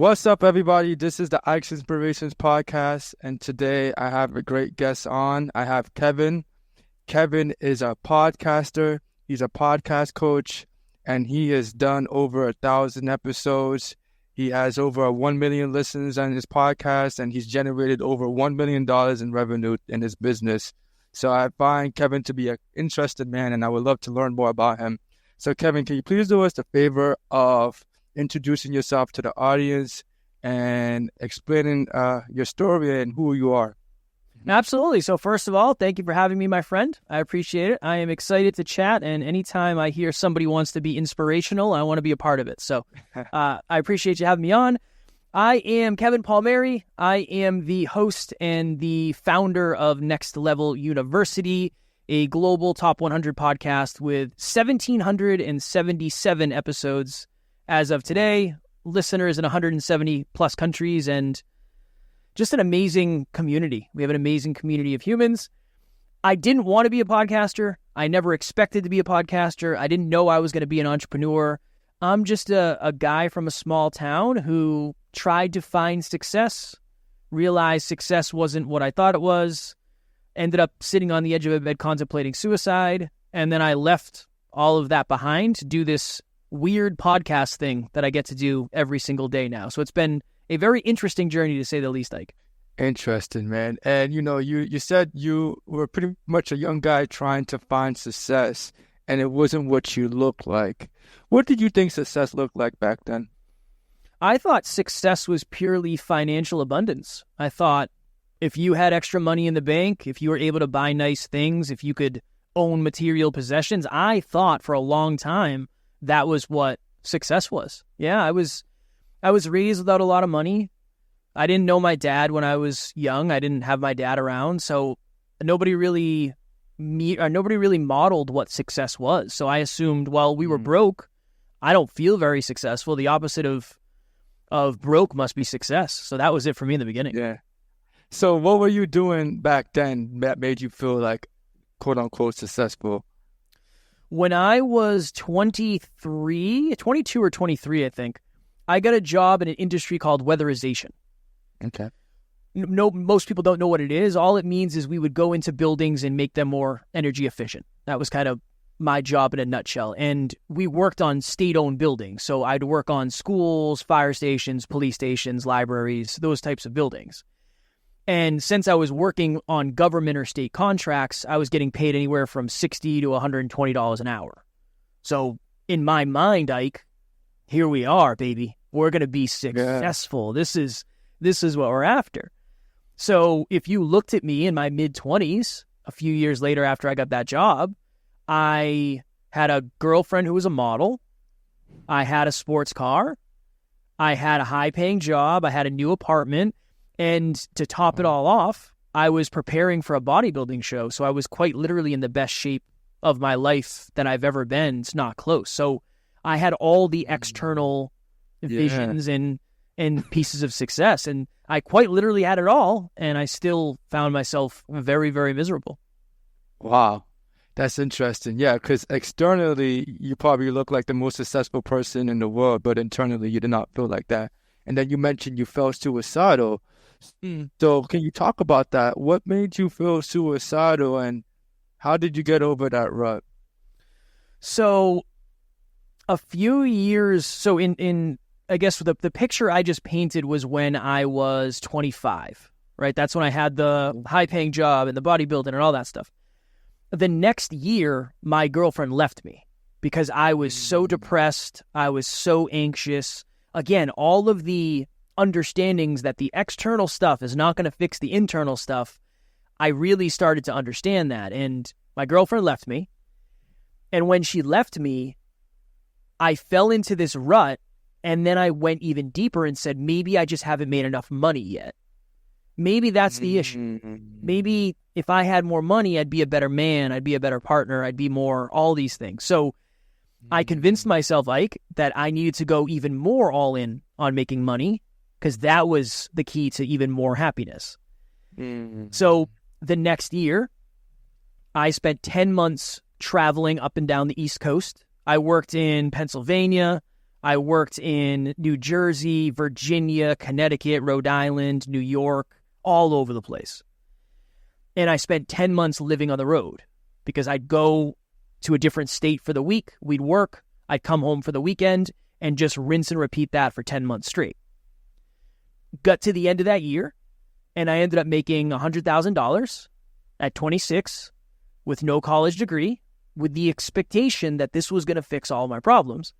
What's up, everybody? This is the Ikesinspirations podcast, and today I have a great guest on. I have Kevin. Kevin is a podcaster. He's a podcast coach, and he has done over 1,000 episodes. He has over 1 million listens on his podcast, and he's generated over $1 million in revenue in his business. So I find Kevin to be an interesting man, and I would love to learn more about him. So Kevin, can you please do us the favor of introducing yourself to the audience and explaining your story and who you are? Absolutely. So first of all, thank you for having me, my friend. I appreciate it. I am excited to chat, and anytime I hear somebody wants to be inspirational, I want to be a part of it. So I appreciate you having me on. I am Kevin Palmieri. I am the host and the founder of Next Level University, a global top 100 podcast with 1,777 episodes as of today, listeners in 170 plus countries, and just an amazing community. We have an amazing community of humans. I didn't want to be a podcaster. I never expected to be a podcaster. I didn't know I was going to be an entrepreneur. I'm just a guy from a small town who tried to find success, realized success wasn't what I thought it was, ended up sitting on the edge of a bed contemplating suicide, and then I left all of that behind to do this weird podcast thing that I get to do every single day now. So it's been a very interesting journey, to say the least, Ike. Interesting, man. And you said you were pretty much a young guy trying to find success, and it wasn't what you looked like. What did you think success looked like back then? I thought success was purely financial abundance. I thought if you had extra money in the bank, if you were able to buy nice things, if you could own material possessions, I thought for a long time that was what success was. Yeah, I was raised without a lot of money. I didn't know my dad when I was young. I didn't have my dad around, so nobody really modeled what success was. So I assumed, well, we were broke. I don't feel very successful. The opposite of broke must be success. So that was it for me in the beginning. Yeah. So what were you doing back then that made you feel like, quote unquote, successful? When I was 22 or 23, I think, I got a job in an industry called weatherization. Okay. No, most people don't know what it is. All it means is we would go into buildings and make them more energy efficient. That was kind of my job in a nutshell. And we worked on state-owned buildings. So I'd work on schools, fire stations, police stations, libraries, those types of buildings. And since I was working on government or state contracts, I was getting paid anywhere from $60 to $120 an hour. So in my mind, Ike, here we are, baby. We're going to be successful. Yeah. This is what we're after. So if you looked at me in my mid-20s, a few years later after I got that job, I had a girlfriend who was a model. I had a sports car. I had a high-paying job. I had a new apartment. And to top it all off, I was preparing for a bodybuilding show. So I was quite literally in the best shape of my life that I've ever been. It's not close. So I had all the external visions and pieces of success. And I quite literally had it all. And I still found myself very, very miserable. Wow. That's interesting. Yeah, because externally, you probably look like the most successful person in the world, but internally, you did not feel like that. And then you mentioned you felt suicidal. So can you talk about that? What made you feel suicidal, and how did you get over that rut? So a few years, so in I guess the picture I just painted was when I was 25, right? That's when I had the high-paying job and the bodybuilding and all that stuff. The next year, my girlfriend left me because I was so depressed. I was so anxious. Again, all of the understandings that the external stuff is not going to fix the internal stuff, I really started to understand that. And my girlfriend left me. And when she left me, I fell into this rut. And then I went even deeper and said, maybe I just haven't made enough money yet. Maybe that's the issue. Maybe if I had more money, I'd be a better man. I'd be a better partner. I'd be more all these things. So I convinced myself, Ike, that I needed to go even more all in on making money because that was the key to even more happiness. So the next year, I spent 10 months traveling up and down the East Coast. I worked in Pennsylvania. I worked in New Jersey, Virginia, Connecticut, Rhode Island, New York, all over the place. And I spent 10 months living on the road because I'd go to a different state for the week. We'd work. I'd come home for the weekend and just rinse and repeat that for 10 months straight. Got to the end of that year, and I ended up making $100,000 at 26 with no college degree, with the expectation that this was going to fix all my problems.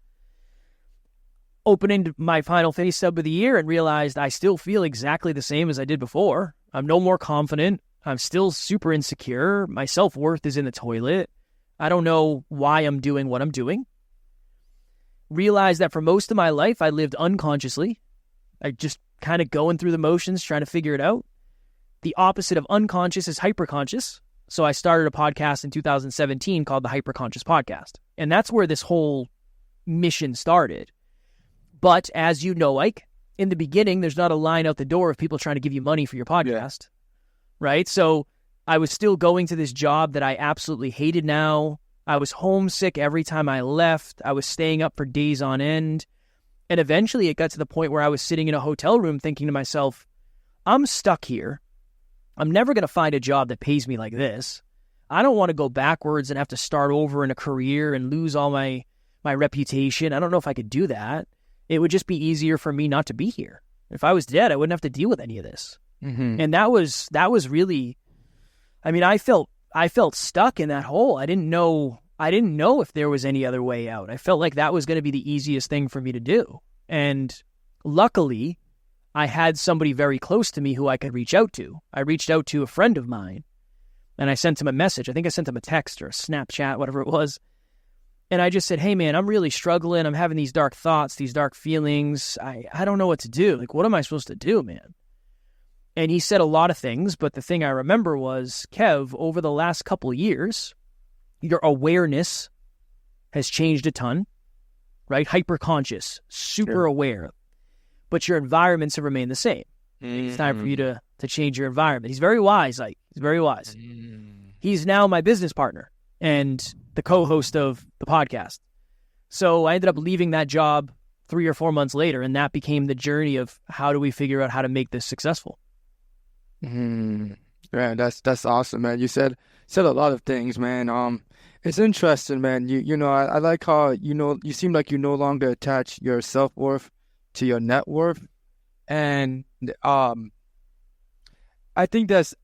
Opening my final face stub of the year and realized I still feel exactly the same as I did before. I'm no more confident. I'm still super insecure. My self-worth is in the toilet. I don't know why I'm doing what I'm doing. Realized that for most of my life, I lived unconsciously. I just kind of going through the motions, trying to figure it out. The opposite of unconscious is hyperconscious. So I started a podcast in 2017 called the Hyperconscious Podcast. And that's where this whole mission started. But as you know, Ike, in the beginning, there's not a line out the door of people trying to give you money for your podcast, right? So I was still going to this job that I absolutely hated now. I was homesick every time I left. I was staying up for days on end. And eventually it got to the point where I was sitting in a hotel room thinking to myself, I'm stuck here. I'm never going to find a job that pays me like this. I don't want to go backwards and have to start over in a career and lose all my reputation. I don't know if I could do that. It would just be easier for me not to be here. If I was dead, I wouldn't have to deal with any of this. Mm-hmm. And that was really, I mean, I felt stuck in that hole. I didn't know if there was any other way out. I felt like that was going to be the easiest thing for me to do. And luckily, I had somebody very close to me who I could reach out to. I reached out to a friend of mine, and I sent him a message. I think I sent him a text or a Snapchat, whatever it was. And I just said, hey, man, I'm really struggling. I'm having these dark thoughts, these dark feelings. I don't know what to do. Like, what am I supposed to do, man? And he said a lot of things, but the thing I remember was, Kev, over the last couple of years, your awareness has changed a ton, right? Hyper-conscious, super aware. But your environments have remained the same. Mm-hmm. It's time for you to change your environment. He's very wise, like he's very wise. Mm. He's now my business partner and the co-host of the podcast. So I ended up leaving that job 3 or 4 months later, and that became the journey of how do we figure out how to make this successful. Yeah, that's awesome, man. You said a lot of things, man. It's interesting, man. You know, I like how you seem like you no longer attach your self-worth to your net worth, and I think it's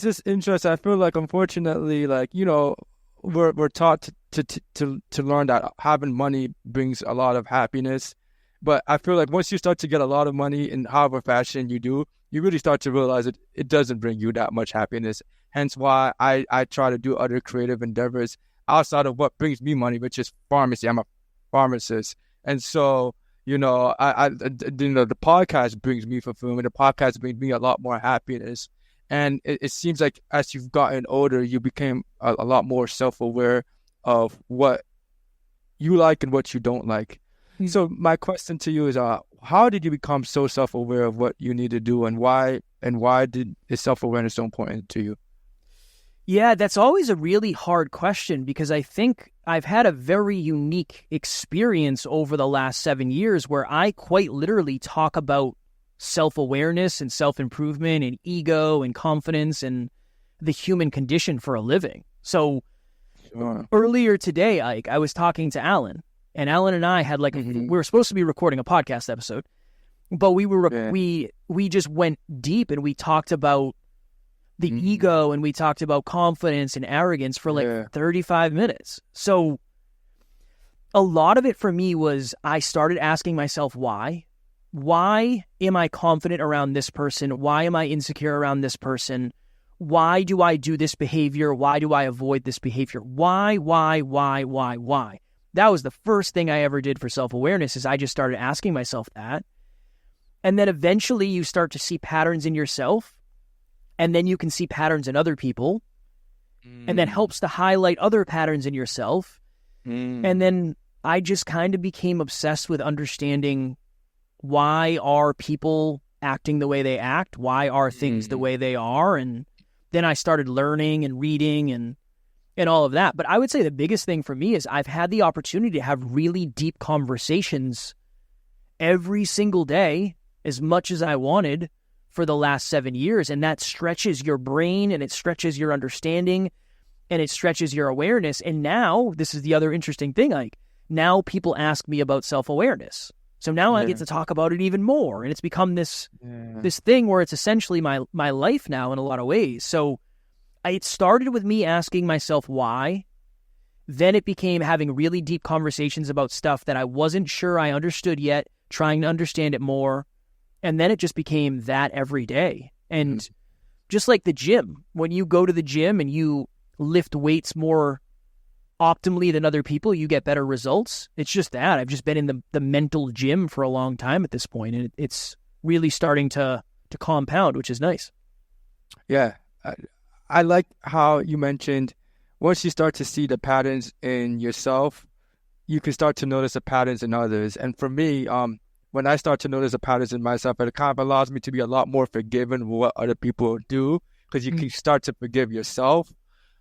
just interesting. I feel like, unfortunately, like, you know, we're taught to learn that having money brings a lot of happiness, but I feel like once you start to get a lot of money in however fashion you do, you really start to realize it doesn't bring you that much happiness. Hence why I try to do other creative endeavors outside of what brings me money, which is pharmacy. I'm a pharmacist, and so, you know, the podcast brings me fulfillment. The podcast brings me a lot more happiness. And it seems like as you've gotten older, you became a lot more self-aware of what you like and what you don't like. Mm-hmm. So my question to you is, how did you become so self-aware of what you need to do, and why is self-awareness so important to you? Yeah, that's always a really hard question, because I think I've had a very unique experience over the last 7 years where I quite literally talk about self-awareness and self-improvement and ego and confidence and the human condition for a living. So earlier today, Ike, I was talking to Alan, and Alan and I had we were supposed to be recording a podcast episode, but we just went deep and we talked about the ego, and we talked about confidence and arrogance for 35 minutes. So a lot of it for me was I started asking myself why. Why am I confident around this person? Why am I insecure around this person? Why do I do this behavior? Why do I avoid this behavior? Why? That was the first thing I ever did for self-awareness, is I just started asking myself that. And then eventually you start to see patterns in yourself, and then you can see patterns in other people, and that helps to highlight other patterns in yourself. And then I just kind of became obsessed with understanding, why are people acting the way they act? Why are things the way they are? And then I started learning and reading and all of that. But I would say the biggest thing for me is I've had the opportunity to have really deep conversations every single day as much as I wanted for the last 7 years. And that stretches your brain, and it stretches your understanding, and it stretches your awareness. And now, this is the other interesting thing, Ike. Now people ask me about self-awareness. So now I get to talk about it even more. And it's become this thing where it's essentially my life now in a lot of ways. So it started with me asking myself why. Then it became having really deep conversations about stuff that I wasn't sure I understood yet, trying to understand it more. And then it just became that every day. And just like the gym, when you go to the gym and you lift weights more optimally than other people, you get better results. It's just that. I've just been in the mental gym for a long time at this point, and it's really starting to compound, which is nice. Yeah. I like how you mentioned once you start to see the patterns in yourself, you can start to notice the patterns in others. And for me, when I start to notice the patterns in myself, it kind of allows me to be a lot more forgiving with what other people do, because you can start to forgive yourself.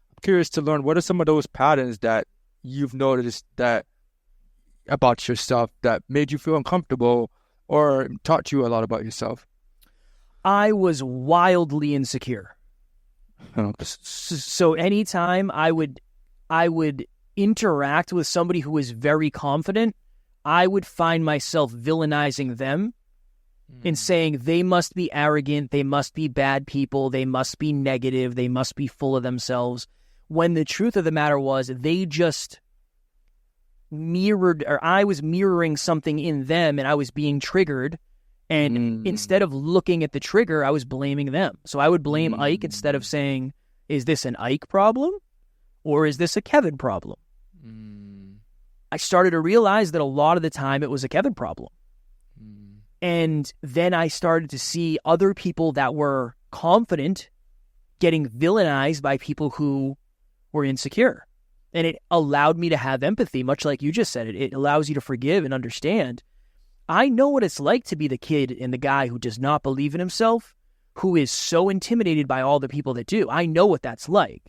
I'm curious to learn, what are some of those patterns that you've noticed that about yourself that made you feel uncomfortable or taught you a lot about yourself? I was wildly insecure. So anytime I would interact with somebody who was very confident, I would find myself villainizing them and saying they must be arrogant, they must be bad people, they must be negative, they must be full of themselves. When the truth of the matter was, they just mirrored, or I was mirroring something in them, and I was being triggered. And instead of looking at the trigger, I was blaming them. So I would blame Ike instead of saying, is this an Ike problem or is this a Kevin problem? I started to realize that a lot of the time it was a Kevin problem. And then I started to see other people that were confident getting villainized by people who were insecure. And it allowed me to have empathy, much like you just said. It allows you to forgive and understand. I know what it's like to be the kid and the guy who does not believe in himself, who is so intimidated by all the people that do. I know what that's like.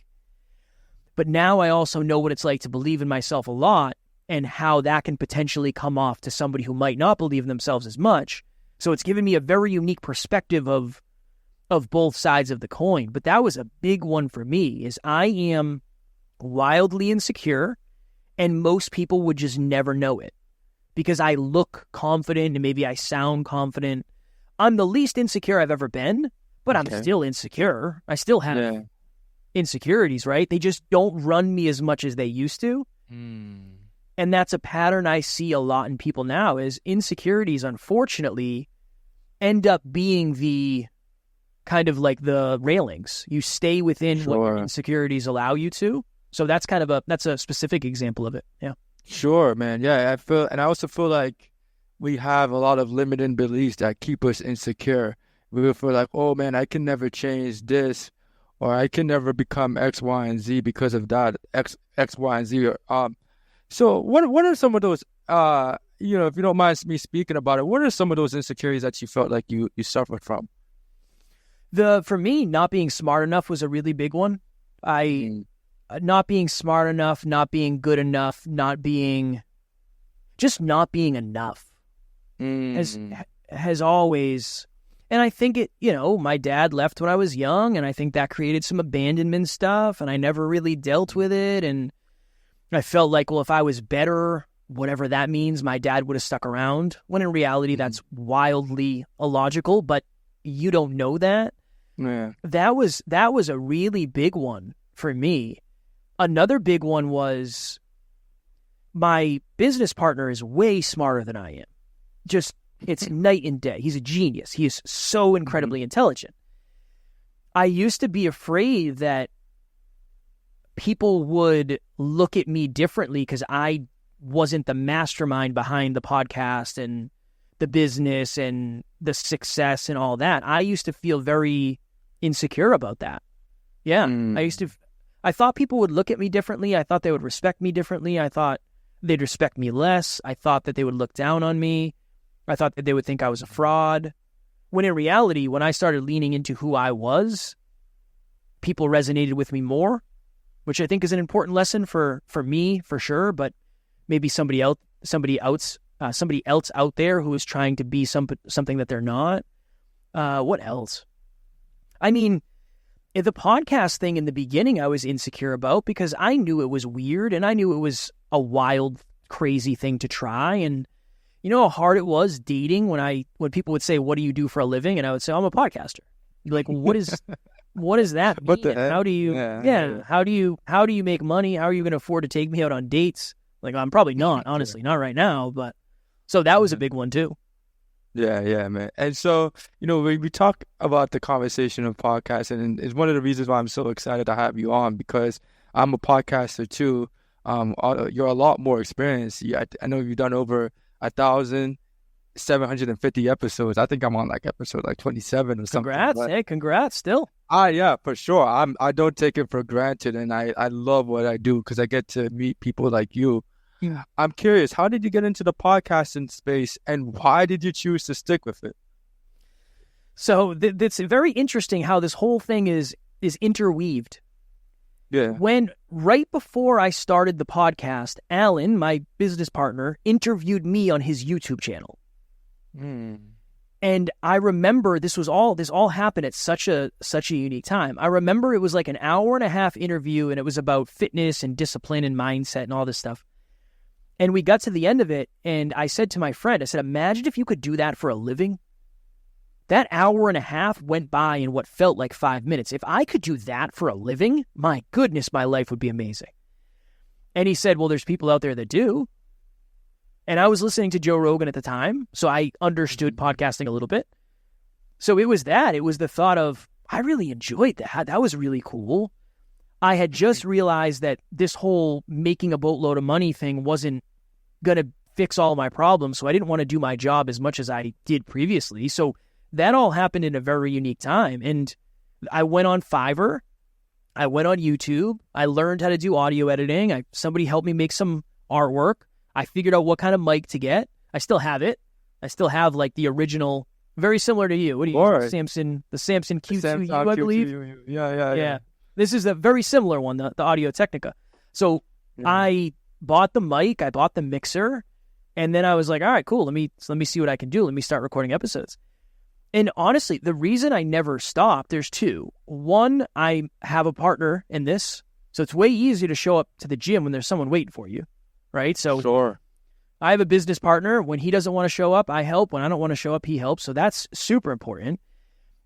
But now I also know what it's like to believe in myself a lot, and how that can potentially come off to somebody who might not believe in themselves as much. So it's given me a very unique perspective of both sides of the coin. But that was a big one for me, is I am wildly insecure, and most people would just never know it. Because I look confident and maybe I sound confident. I'm the least insecure I've ever been, but I'm still insecure. I still have insecurities, right? They just don't run me as much as they used to. And that's a pattern I see a lot in people now, is insecurities, unfortunately, end up being the kind of like the railings. You stay within what your insecurities allow you to. So that's that's a specific example of it. Yeah. Sure, man. Yeah, I also feel like we have a lot of limiting beliefs that keep us insecure. We feel like, oh man, I can never change this, or I can never become X, Y, and Z because of that X, Y, and Z. So what are some of those? If you don't mind me speaking about it, what are some of those insecurities that you felt like you suffered from? For me, not being smart enough was a really big one. Not being smart enough, not being good enough, not being enough has always, and I think my dad left when I was young, and I think that created some abandonment stuff, and I never really dealt with it, and I felt like, well, if I was better, whatever that means, my dad would have stuck around, when in reality, that's wildly illogical, but you don't know that. Yeah. That was a really big one for me. Another big one was my business partner is way smarter than I am. Just, it's night and day. He's a genius. He is so incredibly intelligent. I used to be afraid that people would look at me differently because I wasn't the mastermind behind the podcast and the business and the success and all that. I used to feel very insecure about that. Yeah, I thought people would look at me differently. I thought they would respect me differently. I thought they'd respect me less. I thought that they would look down on me. I thought that they would think I was a fraud. When in reality, when I started leaning into who I was, people resonated with me more, which I think is an important lesson for me, for sure, but maybe somebody else somebody else out there who is trying to be something that they're not. What else? I mean, the podcast thing in the beginning I was insecure about because I knew it was weird and I knew it was a wild, crazy thing to try. And you know how hard it was dating when people would say, "What do you do for a living?" And I would say, "I'm a podcaster." You're like, what does that mean? What the heck? How do you how do you make money? How are you going to afford to take me out on dates? Like, I'm probably not, honestly, not right now, but so that was a big one too. Yeah, man. And so, we talk about the conversation of podcasting, and it's one of the reasons why I'm so excited to have you on, because I'm a podcaster too. You're a lot more experienced. I know you've done over 1,750 episodes. I think I'm on like episode like 27 or something. Congrats still. Yeah, for sure. I don't take it for granted, and I love what I do because I get to meet people like you. Yeah. I'm curious, how did you get into the podcasting space, and why did you choose to stick with it? So it's very interesting how this whole thing is interweaved. Yeah. When right before I started the podcast, Alan, my business partner, interviewed me on his YouTube channel. And I remember this all happened at such a unique time. I remember it was like an 1.5-hour interview, and it was about fitness and discipline and mindset and all this stuff. And we got to the end of it, and I said to my friend, I said, imagine if you could do that for a living. That 1.5 hours went by in what felt like 5 minutes. If I could do that for a living, my goodness, my life would be amazing. And he said, well, there's people out there that do. And I was listening to Joe Rogan at the time, so I understood podcasting a little bit. So it was that. It was the thought of, I really enjoyed that. That was really cool. I had just realized that this whole making a boatload of money thing wasn't going to fix all my problems, so I didn't want to do my job as much as I did previously. So that all happened in a very unique time. And I went on Fiverr. I went on YouTube. I learned how to do audio editing. Somebody helped me make some artwork. I figured out what kind of mic to get. I still have it. I still have like the original, very similar to you. What do you use? The Samson Q2U, I believe. Yeah. This is a very similar one, the Audio Technica. So I bought the mic, I bought the mixer, and then I was like, all right, cool. Let me see what I can do. Let me start recording episodes. And honestly, the reason I never stopped, there's two. One, I have a partner in this, so it's way easier to show up to the gym when there's someone waiting for you, right? So sure. I have a business partner. When he doesn't want to show up, I help. When I don't want to show up, he helps. So that's super important.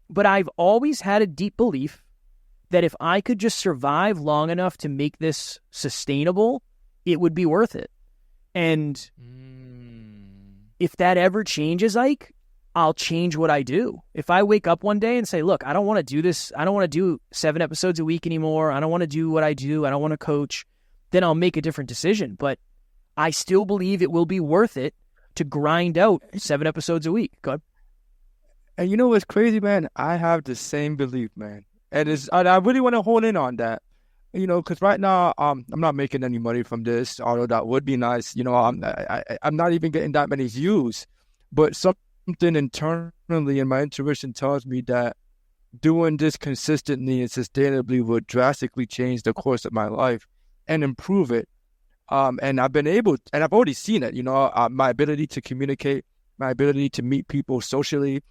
But I've always had a deep belief that if I could just survive long enough to make this sustainable, it would be worth it. And if that ever changes, Ike, I'll change what I do. If I wake up one day and say, look, I don't want to do this. I don't want to do 7 episodes a week anymore. I don't want to do what I do. I don't want to coach. Then I'll make a different decision. But I still believe it will be worth it to grind out 7 episodes a week. Go ahead. And you know what's crazy, man? I have the same belief, man. And I really want to hone in on that, because right now I'm not making any money from this, although that would be nice. I'm not even getting that many views, but something internally in my intuition tells me that doing this consistently and sustainably would drastically change the course of my life and improve it. And I've been able, and I've already seen it. My ability to communicate, my ability to meet people socially.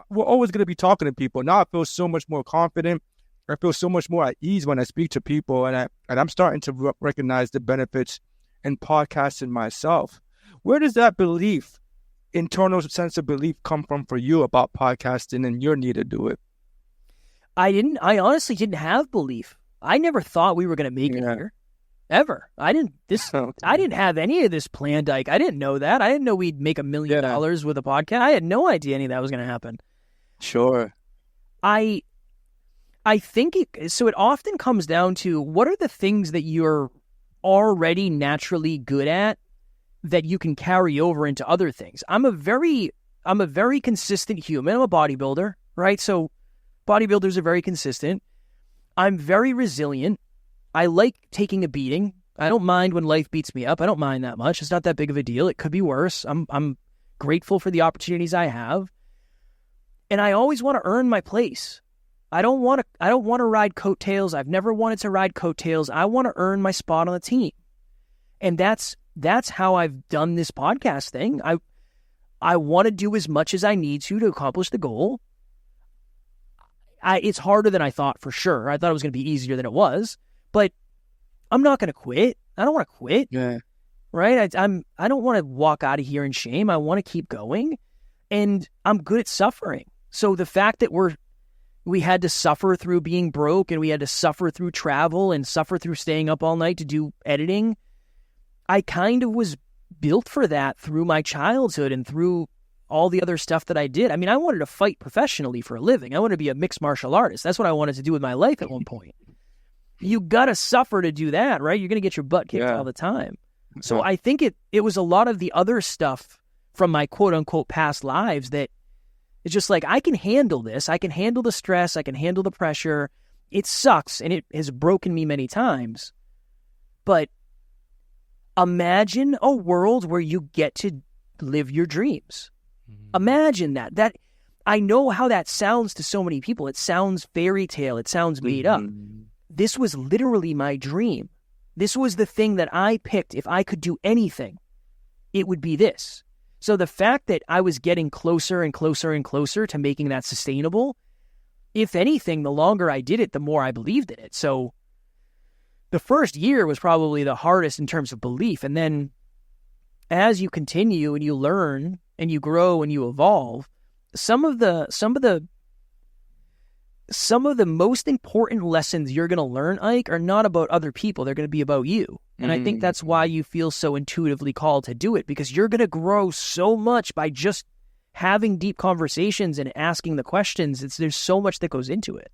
We're always going to be talking to people. Now I feel so much more confident. I feel so much more at ease when I speak to people, and I'm starting to recognize the benefits in podcasting myself. Where does that belief, internal sense of belief, come from for you about podcasting and your need to do it? I honestly didn't have belief. I never thought we were going to make it here. Ever. I didn't have any of this planned, Ike. I didn't know that. I didn't know we'd make $1 million with a podcast. I had no idea any of that was going to happen. Sure. I think it often comes down to, what are the things that you're already naturally good at that you can carry over into other things? I'm a very consistent human. I'm a bodybuilder, right? So bodybuilders are very consistent. I'm very resilient. I like taking a beating. I don't mind when life beats me up. I don't mind that much. It's not that big of a deal. It could be worse. I'm grateful for the opportunities I have. And I always want to earn my place. I don't want to ride coattails. I've never wanted to ride coattails. I want to earn my spot on the team. And that's that's how I've done this podcast thing. I want to do as much as I need to accomplish the goal. It's harder than I thought, for sure. I thought it was going to be easier than it was, but I'm not going to quit. I don't want to quit. Yeah. Right? I don't want to walk out of here in shame. I want to keep going, and I'm good at suffering. So the fact that we had to suffer through being broke, and we had to suffer through travel and suffer through staying up all night to do editing, I kind of was built for that through my childhood and through all the other stuff that I did. I mean, I wanted to fight professionally for a living. I wanted to be a mixed martial artist. That's what I wanted to do with my life at one point. You got to suffer to do that, right? You're going to get your butt kicked all the time. So I think it was a lot of the other stuff from my quote-unquote past lives that it's just like, I can handle this. I can handle the stress. I can handle the pressure. It sucks, and it has broken me many times. But imagine a world where you get to live your dreams. Imagine that. That I know how that sounds to so many people. It sounds fairy tale. It sounds made up. This was literally my dream. This was the thing that I picked. If I could do anything, it would be this. So the fact that I was getting closer and closer and closer to making that sustainable, if anything, the longer I did it, the more I believed in it. So the first year was probably the hardest in terms of belief. And then as you continue and you learn and you grow and you evolve, some of the most important lessons you're going to learn, Ike, are not about other people. They're going to be about you. And I think that's why you feel so intuitively called to do it, because you're going to grow so much by just having deep conversations and asking the questions. There's so much that goes into it.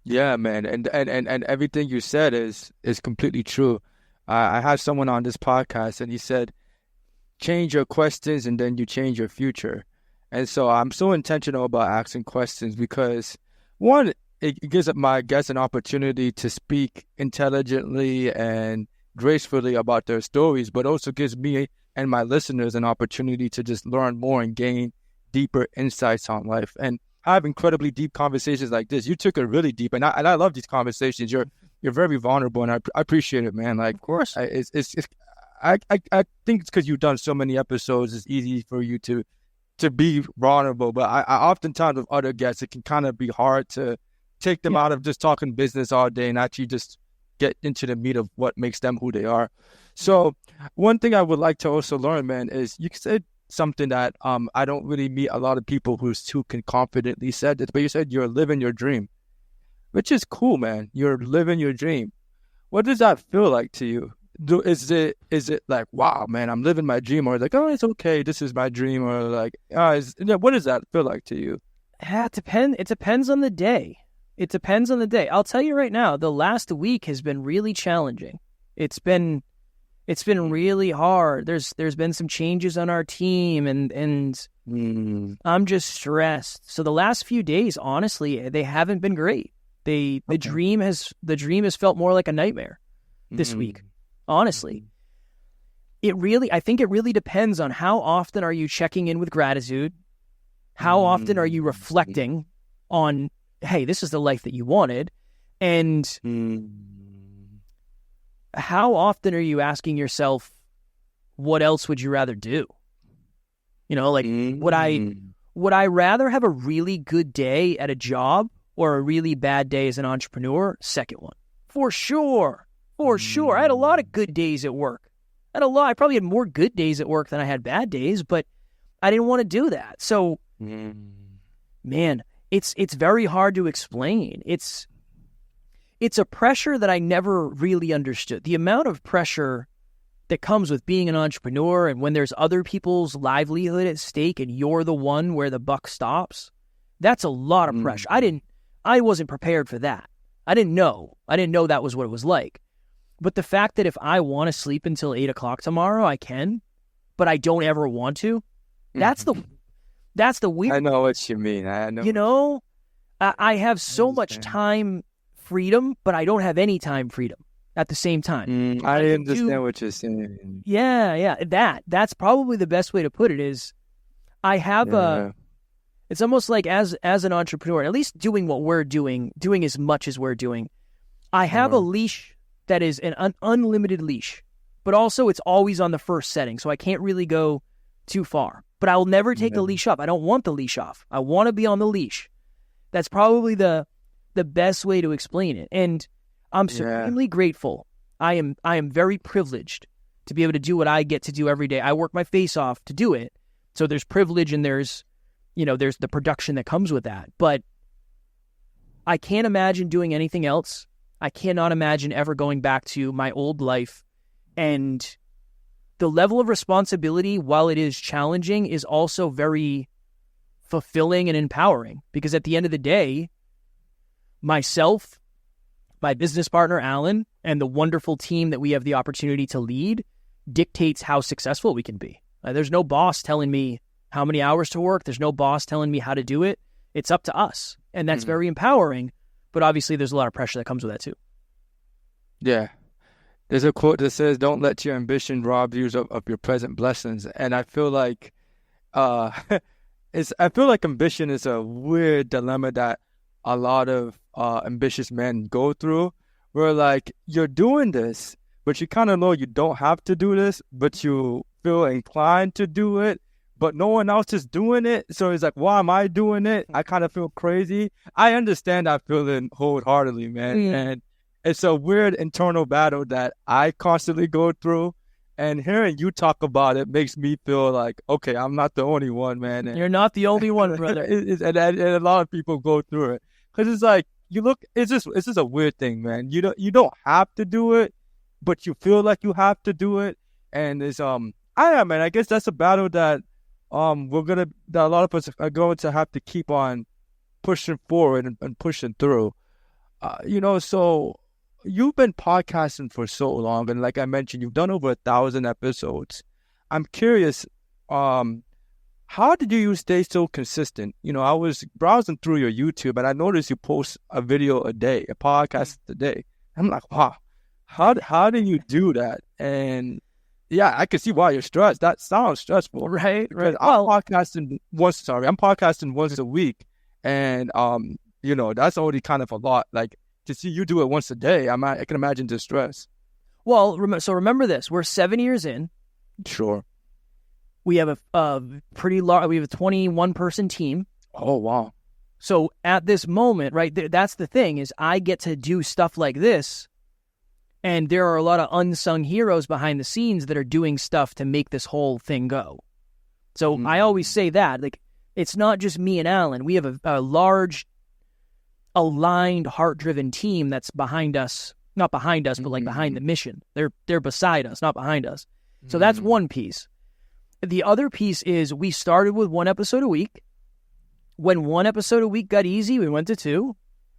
Yeah, man. And everything you said is completely true. I had someone on this podcast and he said, change your questions and then you change your future. And so I'm so intentional about asking questions because, one, it gives my guests an opportunity to speak intelligently and gracefully about their stories, but also gives me and my listeners an opportunity to just learn more and gain deeper insights on life. And I have incredibly deep conversations like this. You took it really deep, and I love these conversations. You're very vulnerable, and I appreciate it, man. Like, of course, I think it's because you've done so many episodes. It's easy for you to be vulnerable, but I oftentimes with other guests, it can kind of be hard to take them out of just talking business all day and actually just get into the meat of what makes them who they are. So one thing I would like to also learn, man, is you said something that I don't really meet a lot of people who can confidently say this, but you said you're living your dream, which is cool, man. You're living your dream. What does that feel like to you? Is it like, wow, man, I'm living my dream, or like, oh, it's okay, this is my dream, or like, what does that feel like to you? It depends on the day. It depends on the day. I'll tell you right now, the last week has been really challenging. It's been really hard. There's been some changes on our team, and I'm just stressed. So the last few days, honestly, they haven't been great. The dream has felt more like a nightmare this week. Honestly, I think it really depends on how often are you checking in with gratitude? How often are you reflecting on, hey, this is the life that you wanted? And how often are you asking yourself, what else would you rather do? You know, like, would I rather have a really good day at a job or a really bad day as an entrepreneur? Second one. For sure. For sure. I had a lot of good days at work. I probably had more good days at work than I had bad days, but I didn't want to do that. So, man, it's very hard to explain. It's a pressure that I never really understood. The amount of pressure that comes with being an entrepreneur, and when there's other people's livelihood at stake and you're the one where the buck stops, that's a lot of pressure. I wasn't prepared for that. I didn't know that was what it was like. But the fact that if I want to sleep until 8 o'clock tomorrow, I can, but I don't ever want to, that's the weird. I know what you mean. I know. You know, I have so much time freedom, but I don't have any time freedom at the same time. I understand what you're saying. Yeah. That's probably the best way to put it is I have it's almost like as an entrepreneur, at least doing what we're doing as much as we're doing, I have a leash that is an unlimited leash. but also it's always on the first setting, so I can't really go too far. But I will never take the leash off. I don't want the leash off. I want to be on the leash. That's probably the best way to explain it. And I'm supremely grateful. I am very privileged to be able to do what I get to do every day. I work my face off to do it. So there's privilege and there's the production that comes with that. But I can't imagine doing anything else. I cannot imagine ever going back to my old life. And the level of responsibility, while it is challenging, is also very fulfilling and empowering. Because at the end of the day, myself, my business partner, Alan, and the wonderful team that we have the opportunity to lead dictates how successful we can be. There's no boss telling me how many hours to work. There's no boss telling me how to do it. It's up to us. And that's very empowering. But obviously, there's a lot of pressure that comes with that too. Yeah. There's a quote that says, "Don't let your ambition rob you of your present blessings." And I feel like ambition is a weird dilemma that a lot of ambitious men go through, where like you're doing this, but you kind of know you don't have to do this, but you feel inclined to do it, but no one else is doing it. So it's like, why am I doing it? I kind of feel crazy. I understand that feeling wholeheartedly, man. And it's a weird internal battle that I constantly go through. And hearing you talk about it makes me feel like, okay, I'm not the only one, man. And you're not the only one, brother. and a lot of people go through it. Because it's like, it's just a weird thing, man. You don't have to do it, but you feel like you have to do it. And it's, I guess that's a battle that that a lot of us are going to have to keep on pushing forward and pushing through. So you've been podcasting for so long, and like I mentioned, you've done over 1,000 episodes. I'm curious, how did you stay so consistent? I was browsing through your YouTube, and I noticed you post a video a day, a podcast a day. I'm like, wow, how do you do that? And yeah, I can see why you're stressed. That sounds stressful, right? I'm podcasting once a week, and that's already kind of a lot. Like, to see you do it once a day, I can imagine the stress. Well, so remember this: we're 7 years in. Sure. We have a pretty large. We have a 21-person team. Oh wow! So at this moment, right, that's the thing, is I get to do stuff like this, and there are a lot of unsung heroes behind the scenes that are doing stuff to make this whole thing go. So I always say that, like, it's not just me and Alan. We have a large, aligned, heart-driven team that's behind us. Not behind us, but like behind the mission. They're beside us, not behind us. So that's one piece. The other piece is we started with 1 episode a week. When 1 episode a week got easy, we went to 2.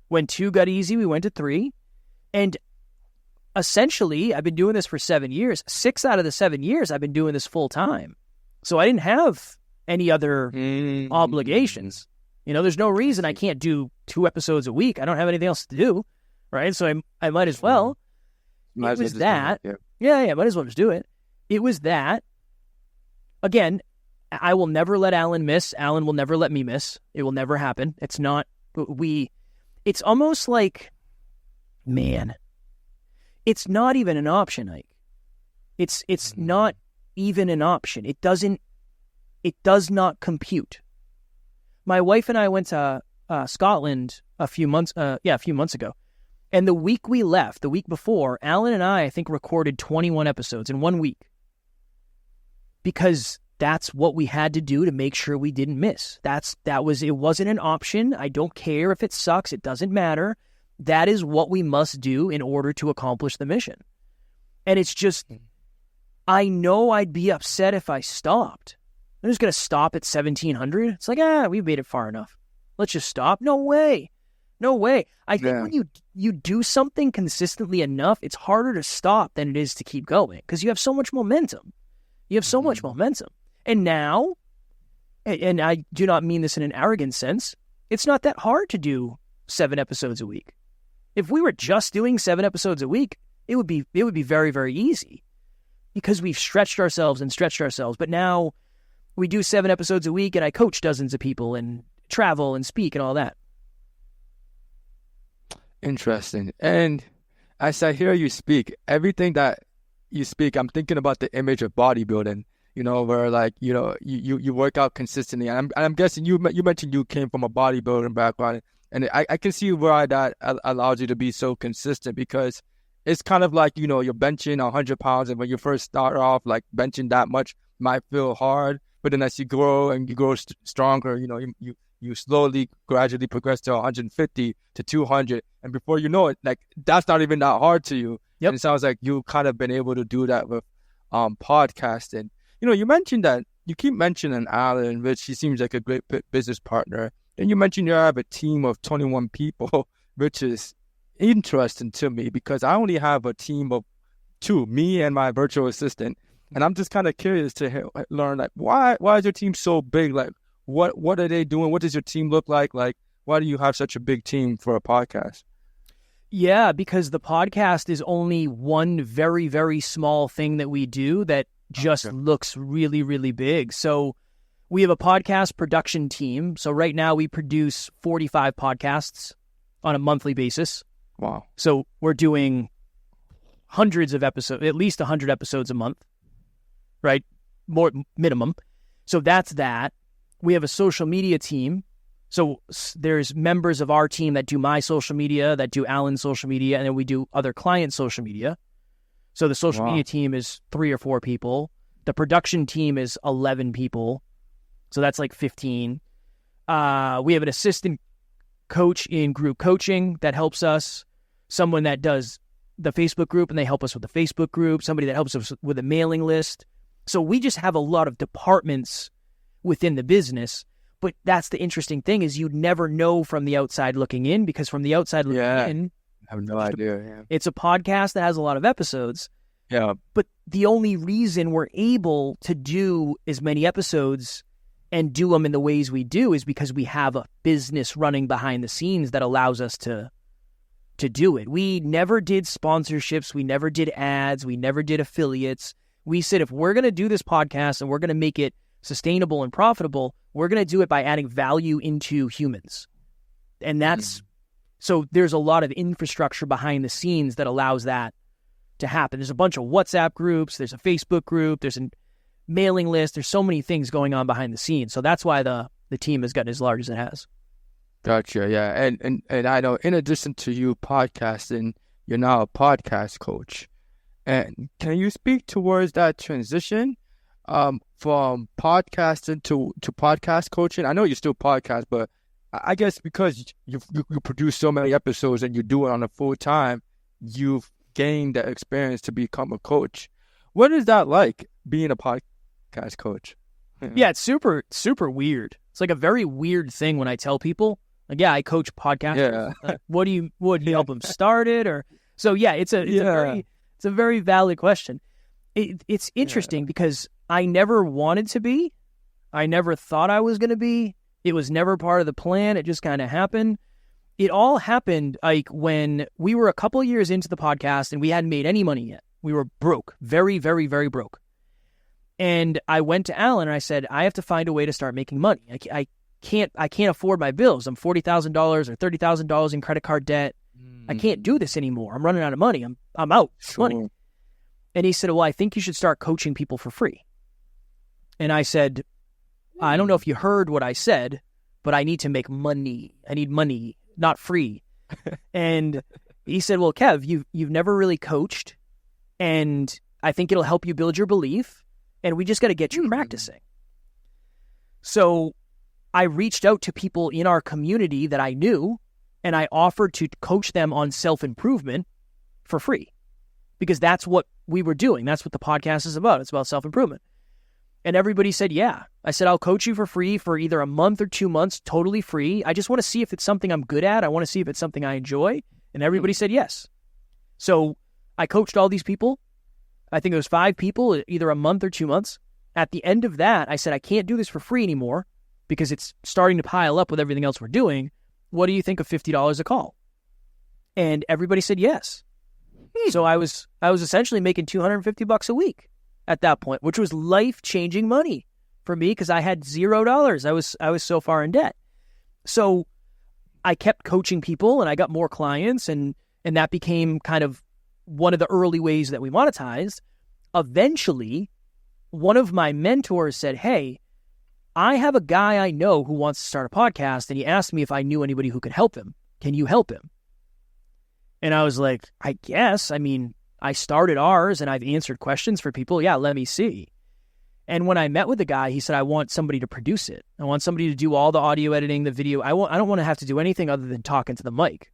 When 2 got easy, we went to 3. And essentially, I've been doing this for 7 years. 6 out of the 7 years, I've been doing this full time. So I didn't have any other obligations. There's no reason I can't do 2 episodes a week. I don't have anything else to do, right? So I might as well. Might as well just do it. It was that. Again, I will never let Alan miss. Alan will never let me miss. It will never happen. It's almost like, man, it's not even an option, Ike. It's not even an option. It does not compute. My wife and I went to Scotland a few months ago. And the week we left, the week before, Alan and I think, recorded 21 episodes in 1 week. Because that's what we had to do to make sure we didn't miss. It wasn't an option. I don't care if it sucks. It doesn't matter. That is what we must do in order to accomplish the mission. And it's just, I know I'd be upset if I stopped. I'm just going to stop at 1,700. It's like, we've made it far enough. Let's just stop. No way. I think when you do something consistently enough, it's harder to stop than it is to keep going, because you have so much momentum. And now, and I do not mean this in an arrogant sense, it's not that hard to do 7 episodes a week. If we were just doing 7 episodes a week, it would be very, very easy, because we've stretched ourselves. But now we do 7 episodes a week, and I coach dozens of people and travel and speak and all that. Interesting. And as I hear you speak, everything that you speak, I'm thinking about the image of bodybuilding, where like, you work out consistently. And I'm guessing you mentioned you came from a bodybuilding background, and I can see why that allows you to be so consistent, because it's kind of like, you're benching 100 pounds, and when you first start off, like benching that much might feel hard, but then as you grow and you grow stronger, you slowly, gradually progress to 150 to 200, and before you know it, like that's not even that hard to you. Yep. And it sounds like you kind of been able to do that with podcasting. You mentioned that you keep mentioning Alan, which he seems like a great business partner. And you mentioned you have a team of 21 people, which is interesting to me because I only have a team of 2, me and my virtual assistant. And I'm just kind of curious to learn, like, why is your team so big? Like, what are they doing? What does your team look like? Like, why do you have such a big team for a podcast? Yeah, because the podcast is only one very, very small thing that we do that just looks really, really big. So we have a podcast production team. So right now we produce 45 podcasts on a monthly basis. Wow. So we're doing hundreds of episodes, at least 100 episodes a month, right? More minimum. So that's that. We have a social media team. So there's members of our team that do my social media, that do Alan's social media, and then we do other clients' social media. So the social media team is 3 or 4 people. The production team is 11 people. So that's like 15. We have an assistant coach in group coaching that helps us. Someone that does the Facebook group and they help us with the Facebook group. Somebody that helps us with a mailing list. So we just have a lot of departments within the business. But that's the interesting thing is you'd never know from the outside looking in, because from the outside looking in, I have no idea. Yeah. It's a podcast that has a lot of episodes. Yeah. But the only reason we're able to do as many episodes and do them in the ways we do is because we have a business running behind the scenes that allows us to do it. We never did sponsorships. We never did ads. We never did affiliates. We said, if we're going to do this podcast and we're going to make it sustainable and profitable, we're going to do it by adding value into humans. And that's, so there's a lot of infrastructure behind the scenes that allows that to happen. There's a bunch of WhatsApp groups. There's a Facebook group. There's a mailing list. There's so many things going on behind the scenes. So that's why the team has gotten as large as it has. Gotcha. Yeah. And I know in addition to you podcasting, you're now a podcast coach. And can you speak towards that transition from podcasting to podcast coaching? I know you still podcast, but I guess because you produce so many episodes and you do it on a full time, you've gained the experience to become a coach. What is that like, being a podcast coach? Yeah, it's super, super weird. It's like a very weird thing when I tell people, like, yeah, I coach podcasters. Yeah. What do you help them start it? Or so yeah, it's a very valid question. It's interesting because I never wanted to be. I never thought I was going to be. It was never part of the plan. It just kind of happened. It all happened like when we were a couple years into the podcast and we hadn't made any money yet. We were broke, very, very, very broke. And I went to Alan and I said, I have to find a way to start making money. I can't afford my bills. I'm $40,000 or $30,000 in credit card debt. I can't do this anymore. I'm running out of money. I'm out of money. And he said, well, I think you should start coaching people for free. And I said, I don't know if you heard what I said, but I need to make money. I need money, not free. And he said, well, Kev, you've never really coached, and I think it'll help you build your belief, and we just got to get you practicing. So I reached out to people in our community that I knew, and I offered to coach them on self-improvement for free, because that's what we were doing. That's what the podcast is about. It's about self-improvement. And everybody said, yeah. I said, I'll coach you for free for either a month or 2 months, totally free. I just want to see if it's something I'm good at. I want to see if it's something I enjoy. And everybody said yes. So I coached all these people. I think it was 5 people, either a month or 2 months. At the end of that, I said, I can't do this for free anymore because it's starting to pile up with everything else we're doing. What do you think of $50 a call? And everybody said yes. So I was essentially making $250 a week at that point, which was life-changing money for me because I had $0. I was so far in debt. So I kept coaching people and I got more clients, and that became kind of one of the early ways that we monetized. eventually, one of my mentors said, hey, I have a guy I know who wants to start a podcast, and he asked me if I knew anybody who could help him. Can you help him? And I was like, I guess. I mean, I started ours, and I've answered questions for people. Yeah, let me see. And when I met with the guy, he said, I want somebody to produce it. I want somebody to do all the audio editing, the video. I don't want to have to do anything other than talk into the mic.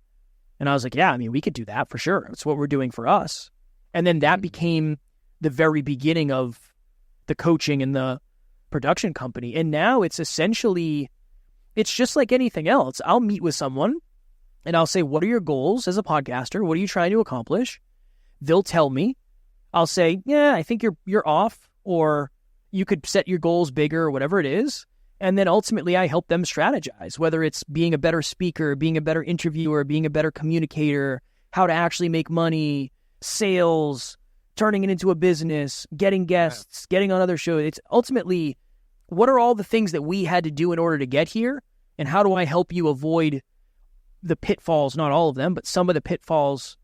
And I was like, yeah, I mean, we could do that for sure. It's what we're doing for us. And then that became the very beginning of the coaching and the production company. And now it's essentially, it's just like anything else. I'll meet with someone and I'll say, what are your goals as a podcaster? What are you trying to accomplish? They'll tell me. I'll say, yeah, I think you're off, or you could set your goals bigger, or whatever it is. And then ultimately I help them strategize, whether it's being a better speaker, being a better interviewer, being a better communicator, how to actually make money, sales, turning it into a business, getting guests, getting on other shows. It's ultimately, what are all the things that we had to do in order to get here? And how do I help you avoid the pitfalls, not all of them, but some of the pitfalls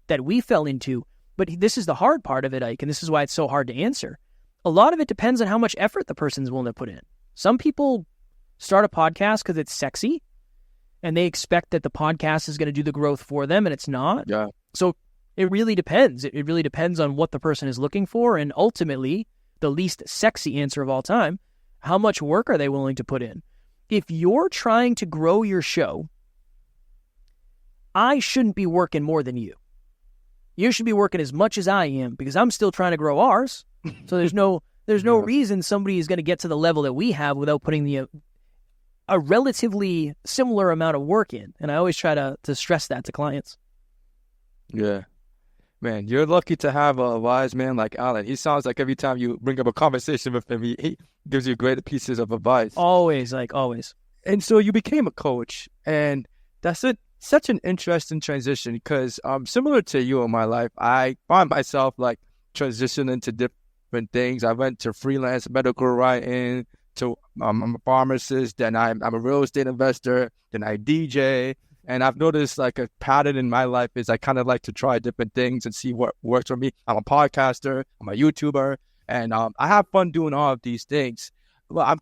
that we fell into? But this is the hard part of it, Ike, and this is why it's so hard to answer. A lot of it depends on how much effort the person's willing to put in. Some people start a podcast because it's sexy, and they expect that the podcast is going to do the growth for them, and it's not. Yeah. So it really depends. It really depends on what the person is looking for, and ultimately, the least sexy answer of all time, how much work are they willing to put in? If you're trying to grow your show, I shouldn't be working more than you. You should be working as much as I am, because I'm still trying to grow ours. So there's no reason somebody is going to get to the level that we have without putting a relatively similar amount of work in. And I always try to stress that to clients. Yeah. Man, you're lucky to have a wise man like Alan. He sounds like every time you bring up a conversation with him, he gives you great pieces of advice. Always, like always. And so you became a coach, and that's such an interesting transition, because similar to you in my life, I find myself like transitioning to different things. I went to freelance medical writing, to I'm a pharmacist, then I'm a real estate investor, then I DJ. And I've noticed like a pattern in my life is I kind of like to try different things and see what works for me. I'm a podcaster, I'm a YouTuber, and I have fun doing all of these things. Well, I'm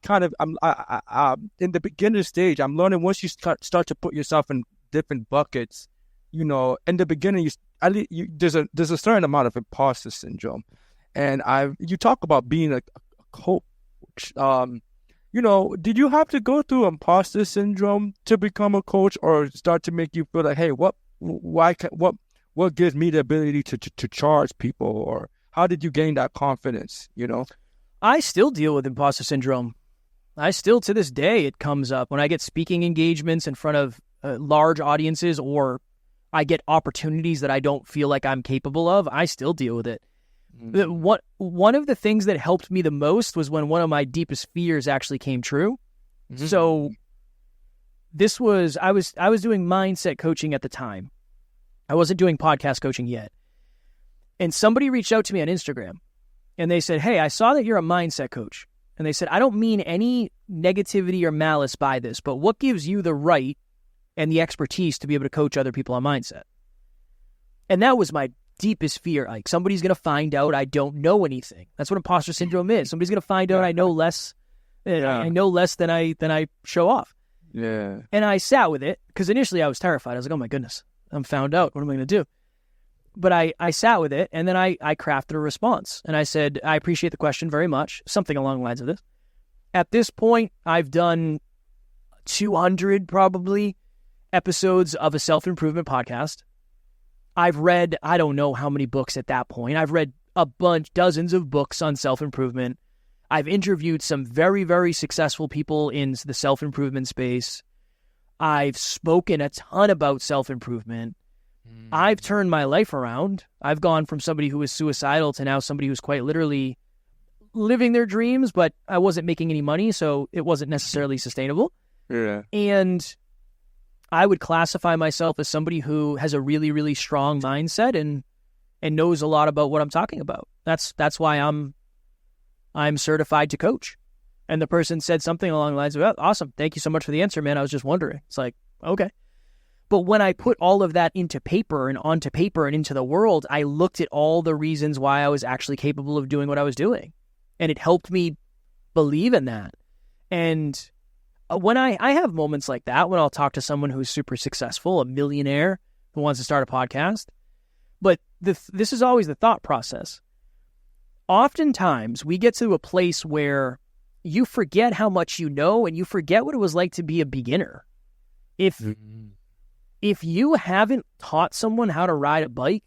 in the beginner stage. I'm learning once you start to put yourself in different buckets. You know, in the beginning, there's a certain amount of imposter syndrome, and you talk about being a coach. You know, did you have to go through imposter syndrome to become a coach, or start to make you feel like, hey, what gives me the ability to charge people, or how did you gain that confidence? You know, I still deal with imposter syndrome. I still, to this day, it comes up when I get speaking engagements in front of large audiences, or I get opportunities that I don't feel like I'm capable of. I still deal with it. One of the things that helped me the most was when one of my deepest fears actually came true. Mm-hmm. So I was doing mindset coaching at the time. I wasn't doing podcast coaching yet. And somebody reached out to me on Instagram, and they said, hey, I saw that you're a mindset coach. And they said, I don't mean any negativity or malice by this, but what gives you the right and the expertise to be able to coach other people on mindset? And that was my deepest fear. Like, somebody's going to find out I don't know anything. That's what imposter syndrome is. Somebody's going to find out I know less. I know less than I show off. Yeah. And I sat with it, because initially I was terrified. I was like, oh my goodness, I'm found out. What am I going to do? But I sat with it, and then I crafted a response. And I said, I appreciate the question very much. Something along the lines of this. At this point, I've done 200 probably episodes of a self-improvement podcast. I've read, I don't know how many books at that point. I've read dozens of books on self-improvement. I've interviewed some very, very successful people in the self-improvement space. I've spoken a ton about self-improvement. I've turned my life around. I've gone from somebody who was suicidal to now somebody who's quite literally living their dreams, but I wasn't making any money, so it wasn't necessarily sustainable. Yeah. And I would classify myself as somebody who has a really, really strong mindset and knows a lot about what I'm talking about. That's why I'm certified to coach. And the person said something along the lines of, oh, awesome, thank you so much for the answer, man. I was just wondering. It's like, okay. But when I put all of that into paper and onto paper and into the world, I looked at all the reasons why I was actually capable of doing what I was doing. And it helped me believe in that. And when I have moments like that, when I'll talk to someone who's super successful, a millionaire who wants to start a podcast, but this is always the thought process. Oftentimes, we get to a place where you forget how much you know and you forget what it was like to be a beginner. If you haven't taught someone how to ride a bike,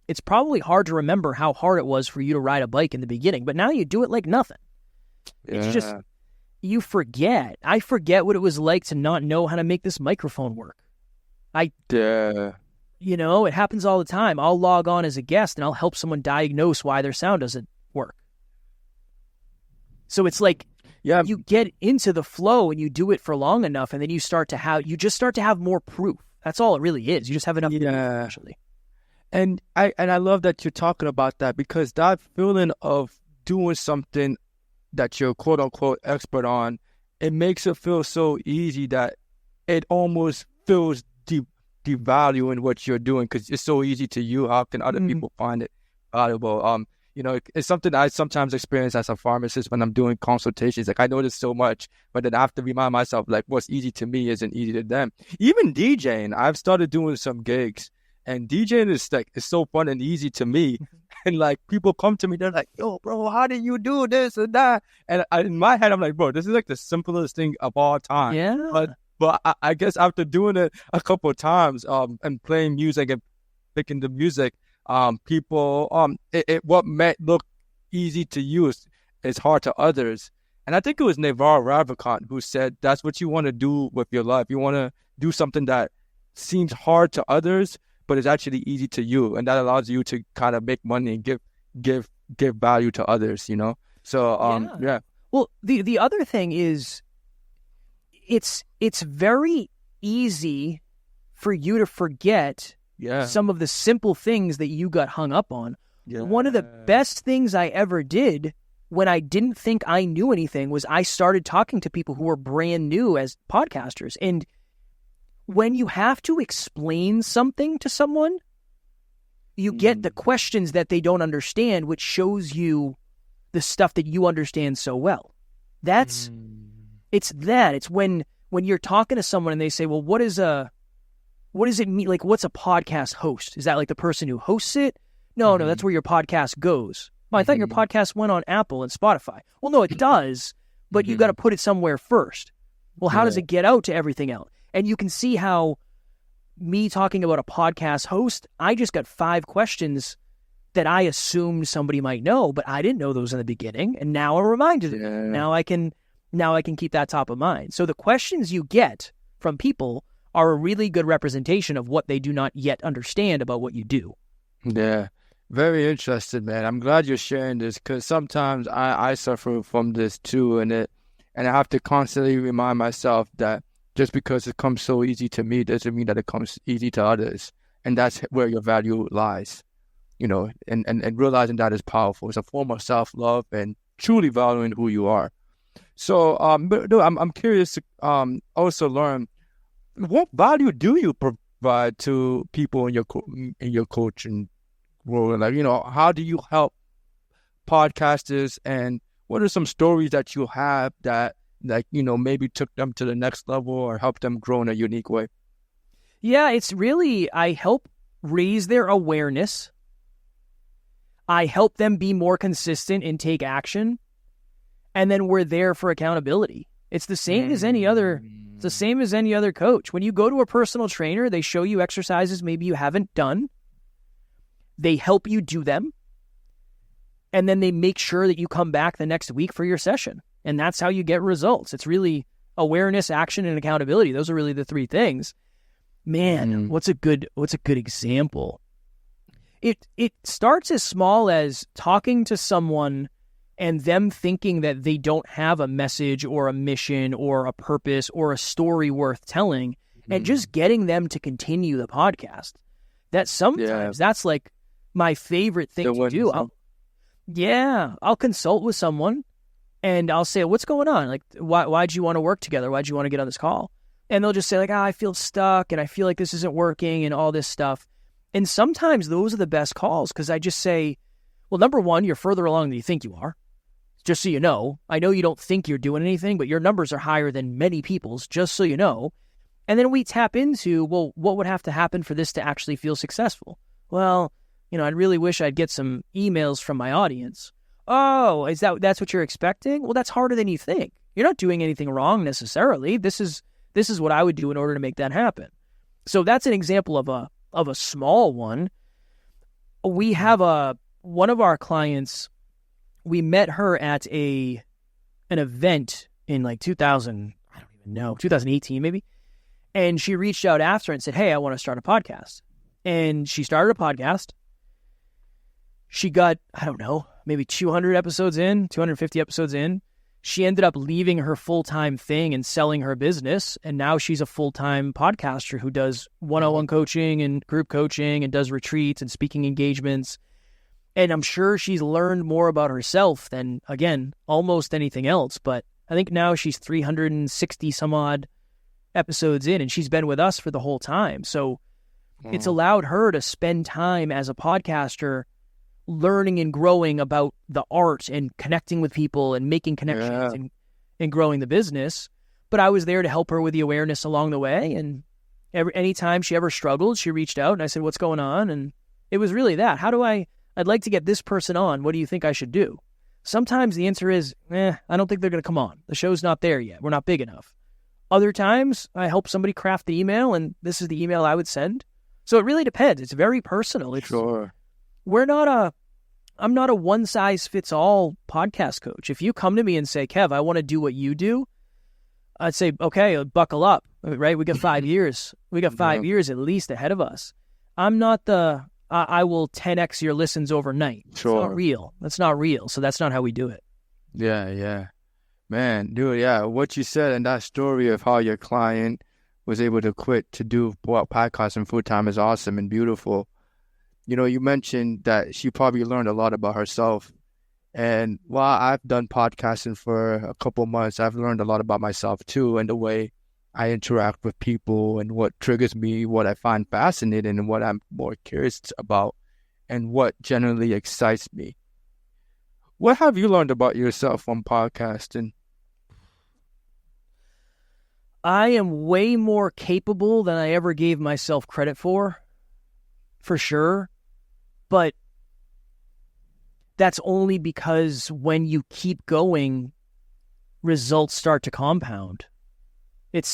it's probably hard to remember how hard it was for you to ride a bike in the beginning, but now you do it like nothing. Yeah. It's just, you forget. I forget what it was like to not know how to make this microphone work. You know, it happens all the time. I'll log on as a guest and I'll help someone diagnose why their sound doesn't work. So it's like, you get into the flow and you do it for long enough, and then you just start to have more proof. That's all it really is. You just have enough proof, actually. And I love that you're talking about that, because that feeling of doing something that you're quote unquote expert on, it makes it feel so easy that it almost feels devaluing what you're doing, because it's so easy to you. How can other people find it valuable? You know, it's something I sometimes experience as a pharmacist when I'm doing consultations. Like, I notice so much, but then I have to remind myself, like, what's easy to me isn't easy to them. Even DJing, I've started doing some gigs, and DJing is like, it's so fun and easy to me. And like, people come to me, they're like, yo, bro, how did you do this and that? And in my head, I'm like, bro, this is like the simplest thing of all time. Yeah. But I guess after doing it a couple of times, and playing music and picking the music, people, what might look easy to you is hard to others. And I think it was Naval Ravikant who said that's what you want to do with your life. You want to do something that seems hard to others, but is actually easy to you, and that allows you to kind of make money and give value to others. You know, so yeah. Well, the other thing is, it's very easy for you to forget some of the simple things that you got hung up on. Yeah. One of the best things I ever did when I didn't think I knew anything was I started talking to people who were brand new as podcasters. And when you have to explain something to someone, you get the questions that they don't understand, which shows you the stuff that you understand so well. It's when you're talking to someone and they say, well, what does it mean? Like, what's a podcast host? Is that like the person who hosts it? No, that's where your podcast goes. Well, I thought your podcast went on Apple and Spotify. Well, no, it does, but you got to put it somewhere first. Well, how does it get out to everything else? And you can see how me talking about a podcast host, I just got 5 questions that I assumed somebody might know, but I didn't know those in the beginning, and now I'm reminded of it. Now I can keep that top of mind. So the questions you get from people are a really good representation of what they do not yet understand about what you do. Yeah, very interesting, man. I'm glad you're sharing this, because sometimes I suffer from this too, and I have to constantly remind myself that just because it comes so easy to me doesn't mean that it comes easy to others, and that's where your value lies. You know, and realizing that is powerful. It's a form of self-love and truly valuing who you are. So, but no, I'm curious to also learn, what value do you provide to people in your coaching role? Like, you know, how do you help podcasters, and what are some stories that you have that, like, you know, maybe took them to the next level or helped them grow in a unique way? Yeah, it's really, I help raise their awareness. I help them be more consistent and take action. And then we're there for accountability. It's the same as any other. It's the same as any other coach. When you go to a personal trainer, they show you exercises maybe you haven't done. They help you do them. And then they make sure that you come back the next week for your session. And that's how you get results. It's really awareness, action, and accountability. Those are really the 3 things. Man, what's a good example? It starts as small as talking to someone and them thinking that they don't have a message or a mission or a purpose or a story worth telling, and just getting them to continue the podcast. That sometimes that's like my favorite thing to do. I'll consult with someone and I'll say, what's going on? Like, why'd you want to work together? Why'd you want to get on this call? And they'll just say like, I feel stuck and I feel like this isn't working and all this stuff. And sometimes those are the best calls because I just say, well, number one, you're further along than you think you are. Just so you know, I know you don't think you're doing anything, but your numbers are higher than many people's, just so you know. And then we tap into, well, what would have to happen for this to actually feel successful? Well, I'd really wish I'd get some emails from my audience. Oh, that's what you're expecting? Well, that's harder than you think. You're not doing anything wrong necessarily. This is what I would do in order to make that happen. So that's an example of a small one. We have one of our clients, we met her at an event in like 2018 maybe. And she reached out after and said, hey, I want to start a podcast. And she started a podcast. She got, I don't know, maybe 250 episodes in. She ended up leaving her full-time thing and selling her business. And now she's a full-time podcaster who does one-on-one coaching and group coaching and does retreats and speaking engagements. And I'm sure she's learned more about herself than, again, almost anything else. But I think now she's 360 some odd episodes in and she's been with us for the whole time. So it's allowed her to spend time as a podcaster learning and growing about the art and connecting with people and making connections and growing the business. But I was there to help her with the awareness along the way. And anytime she ever struggled, she reached out and I said, what's going on? And it was really that. I'd like to get this person on. What do you think I should do? Sometimes the answer is, I don't think they're going to come on. The show's not there yet. We're not big enough. Other times I help somebody craft the email and this is the email I would send. So it really depends. It's very personal. Sure. I'm not a one-size-fits-all podcast coach. If you come to me and say, Kev, I want to do what you do, I'd say, okay, buckle up, right? We got 5 years. We got 5 years at least ahead of us. I'm not I will 10x your listens overnight. Sure. It's not real. That's not real. So that's not how we do it. Yeah. Man, dude, yeah. What you said and that story of how your client was able to quit to do podcasting full-time is awesome and beautiful. You mentioned that she probably learned a lot about herself. And while I've done podcasting for a couple months, I've learned a lot about myself too, and the way I interact with people and what triggers me, what I find fascinating and what I'm more curious about and what generally excites me. What have you learned about yourself from podcasting? I am way more capable than I ever gave myself credit for sure. But that's only because when you keep going, results start to compound. It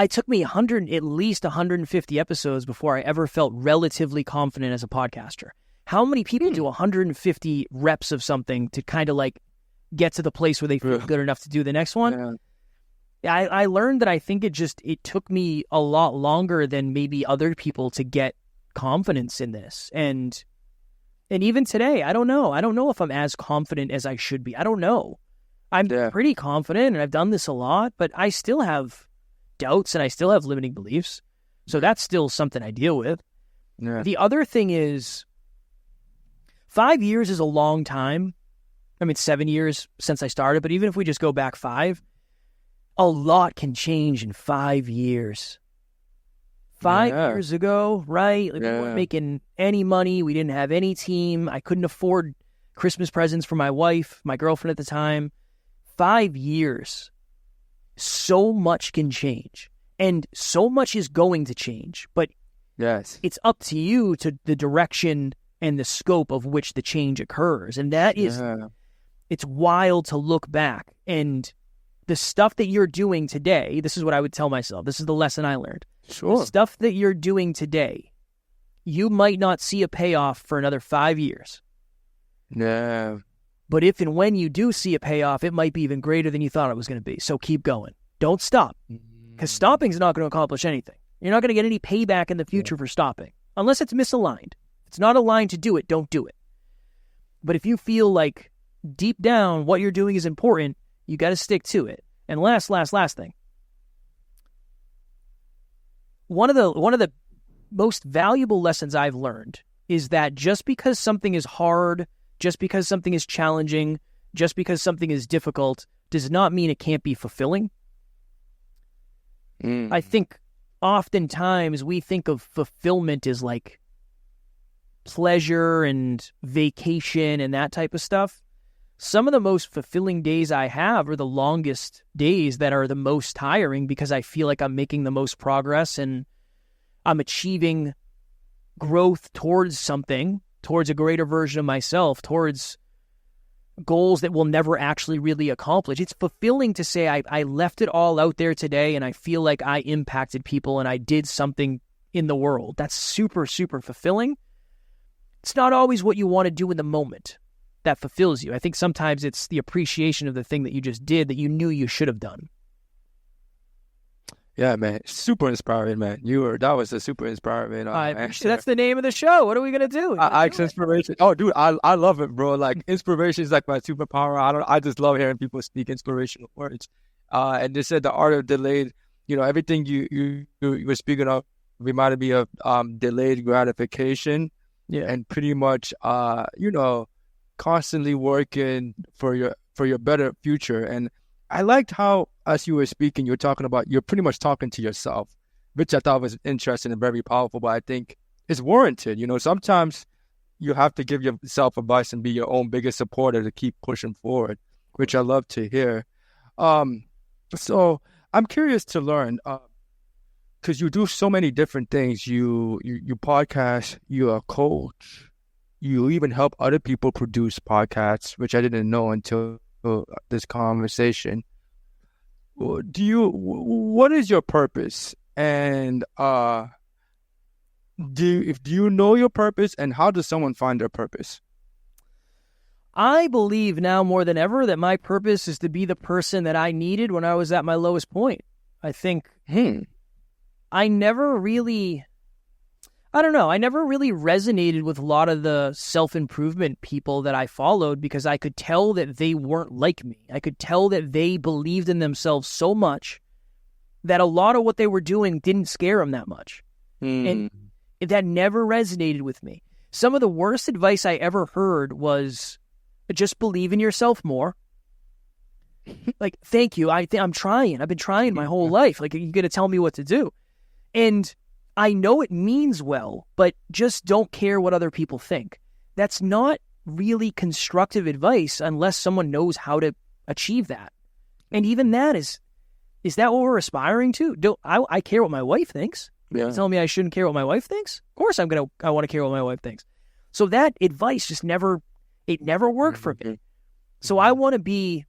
took me at least 150 episodes before I ever felt relatively confident as a podcaster. How many people do 150 reps of something to kind of like get to the place where they feel good enough to do the next one? Yeah. I learned that I think it took me a lot longer than maybe other people to get confidence in this. And even today, I don't know. I don't know if I'm as confident as I should be. I don't know. I'm pretty confident and I've done this a lot, but I still have doubts and I still have limiting beliefs. So that's still something I deal with. Yeah. The other thing is 5 years is a long time. I mean, 7 years since I started, but even if we just go back 5, a lot can change in 5 years. 5 years ago, right? Like we weren't making any money. We didn't have any team. I couldn't afford Christmas presents for my wife, my girlfriend at the time. 5 years. So much can change. And so much is going to change. But it's up to you to the direction and the scope of which the change occurs. And that is, it's wild to look back. And the stuff that you're doing today, this is what I would tell myself. This is the lesson I learned. Sure. The stuff that you're doing today, you might not see a payoff for another 5 years. Yeah. But if and when you do see a payoff, it might be even greater than you thought it was going to be. So keep going. Don't stop. Because stopping is not going to accomplish anything. You're not going to get any payback in the future for stopping. Unless it's misaligned. If it's not aligned to do it, don't do it. But if you feel like deep down what you're doing is important, you got to stick to it. And last thing. One of the most valuable lessons I've learned is that just because something is hard, just because something is challenging, just because something is difficult, does not mean it can't be fulfilling. I think oftentimes we think of fulfillment as like pleasure and vacation and that type of stuff. Some of the most fulfilling days I have are the longest days that are the most tiring because I feel like I'm making the most progress and I'm achieving growth towards something, towards a greater version of myself, towards goals that we'll never actually really accomplish. It's fulfilling to say I left it all out there today and I feel like I impacted people and I did something in the world. That's super, super fulfilling. It's not always what you want to do in the moment that fulfills you. I think sometimes it's the appreciation of the thing that you just did that you knew you should have done. Yeah, man. Super inspiring, man. That was a super inspiring. That's the name of the show. What are we going to do? Inspiration. Oh, dude, I love it, bro. Like, inspiration is like my superpower. I just love hearing people speak inspirational words. And they said the art of delayed, everything you were speaking of reminded me of delayed gratification. Yeah. And pretty much, constantly working for your better future. And I liked how, as you were speaking, you're pretty much talking to yourself, which I thought was interesting and very powerful, but I think it's warranted. Sometimes you have to give yourself advice and be your own biggest supporter to keep pushing forward, which I love to hear. So I'm curious to learn, because you do so many different things. You podcast, you're a coach, you even help other people produce podcasts, which I didn't know until this conversation. What is your purpose? And do you know your purpose, and how does someone find their purpose? I believe now more than ever that my purpose is to be the person that I needed when I was at my lowest point. I think I never really resonated with a lot of the self-improvement people that I followed because I could tell that they weren't like me. I could tell that they believed in themselves so much that a lot of what they were doing didn't scare them that much. And that never resonated with me. Some of the worst advice I ever heard was just believe in yourself more. Like, thank you. I'm trying. I've been trying my whole life. Like, you're going to tell me what to do. And I know it means well, but just don't care what other people think. That's not really constructive advice unless someone knows how to achieve that. And even that is that what we're aspiring to? I care what my wife thinks. Yeah. You're telling me I shouldn't care what my wife thinks? Of course I want to care what my wife thinks. So that advice just never worked for me. So I want to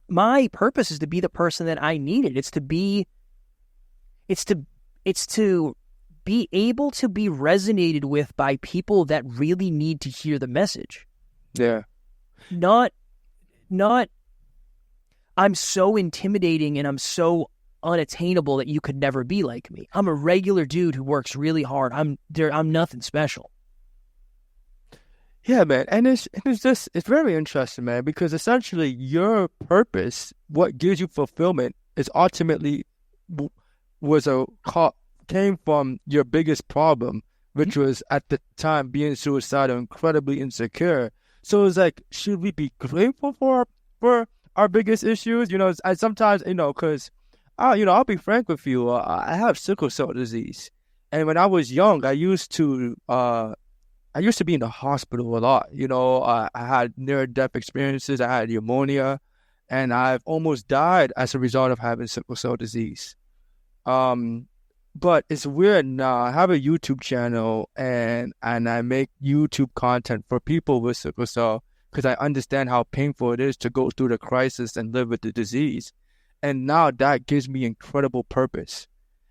my purpose is to be the person that I needed. It's to be able to be resonated with by people that really need to hear the message. Yeah. Not I'm so intimidating and I'm so unattainable that you could never be like me. I'm a regular dude who works really hard. I'm nothing special. Yeah, man. And it's very interesting, man, because essentially your purpose, what gives you fulfillment, is ultimately came from your biggest problem, which was at the time being suicidal, incredibly insecure. So it's like, should we be grateful for our biggest issues? I sometimes, because I'll be frank with you. I have sickle cell disease, and when I was young, I used to be in the hospital a lot. I had near-death experiences. I had pneumonia, and I've almost died as a result of having sickle cell disease. But it's weird now. I have a YouTube channel and I make YouTube content for people with sickle cell because I understand how painful it is to go through the crisis and live with the disease. And now that gives me incredible purpose.